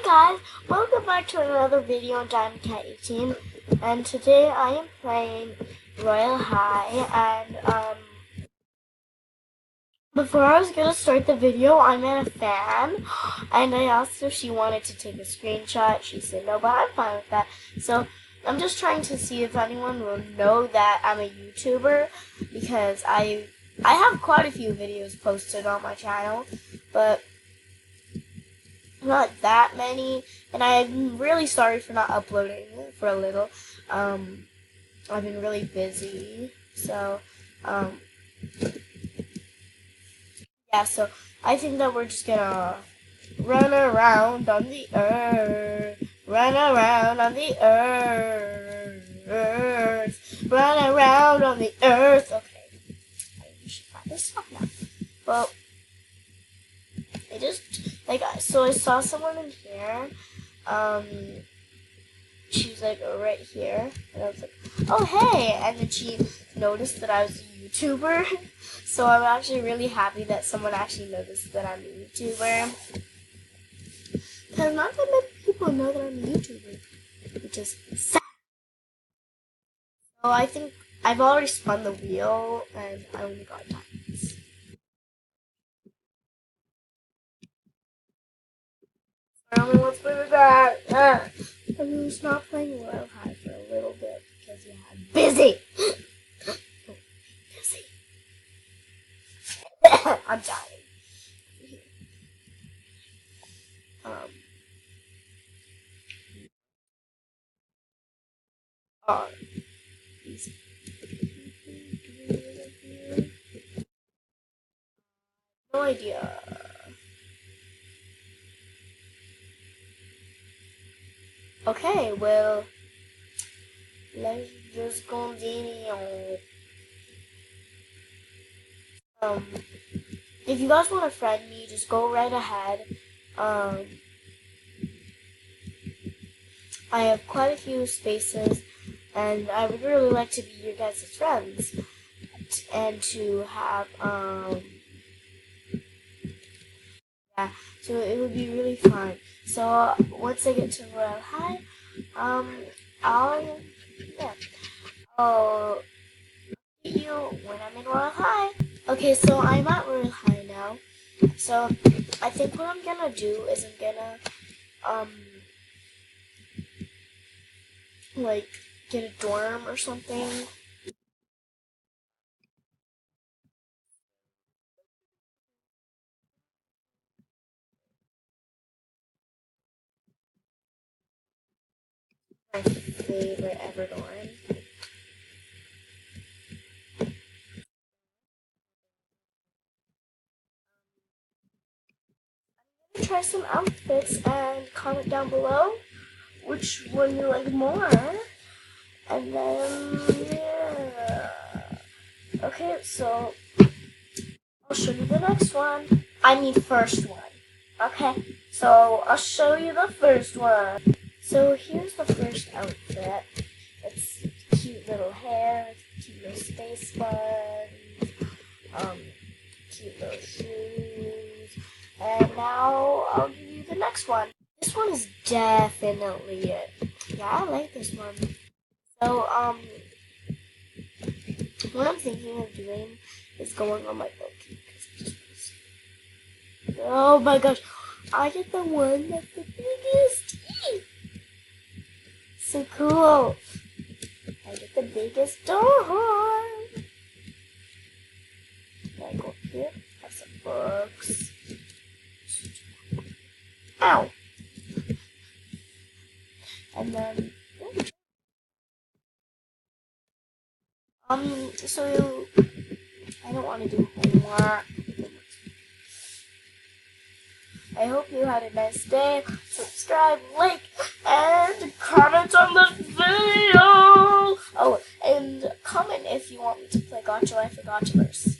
Hi guys, welcome back to another video on Diamond Cat 18, and today I am playing Royale High, and before I was gonna start the video, I met a fan, and I asked her if she wanted to take a screenshot. She said no, but I'm fine with that. So I'm just trying to see if anyone will know that I'm a YouTuber, because I have quite a few videos posted on my channel, but not that many, and I'm really sorry for not uploading for a little. I've been really busy, so yeah, so I think that we're just gonna run around on the earth, run around on the earth, run around on the earth. Okay, I should practice stop now. Well, I just so I saw someone in here. She was like right here, and I was like, "Oh hey!" And then she noticed that I was a YouTuber. So I'm actually really happy that someone actually noticed that I'm a YouTuber. Because not that many people know that I'm a YouTuber, which is sad. So I think I've already spun the wheel, and I only got diamonds. Let's play with that. I was not playing Royale High for a little bit because you had busy. Busy. I'm dying. Easy. No idea. Okay, well, let's just continue. If you guys want to friend me, just go right ahead. I have quite a few spaces, and I would really like to be your guys' friends, and to have, yeah, so it would be really fun. So, once I get to Royale High, I'll meet you when I'm in Royale High. Okay, so I'm at Royale High now. So, I think what I'm gonna do is I'm gonna, like, get a dorm or something. My favorite ever dorm. Try some outfits and comment down below which one you like more. And then, yeah. Okay, so I'll show you the next one. I mean, first one. Okay, so I'll show you the first one. So here's the first outfit. It's cute little hair, cute little space buns, cute little shoes. And now I'll give you the next one. This one is definitely it. Yeah, I like this one. So, what I'm thinking of doing is going on my boat. Oh my gosh, I get the one that's the biggest. So cool. I get the biggest door. I go up here, have some books. Ow. And then, so I don't want to do homework. I hope you had a nice day. Subscribe, like, and comment on this video. Oh, and comment if you want me to play Gacha Life or Gachaverse.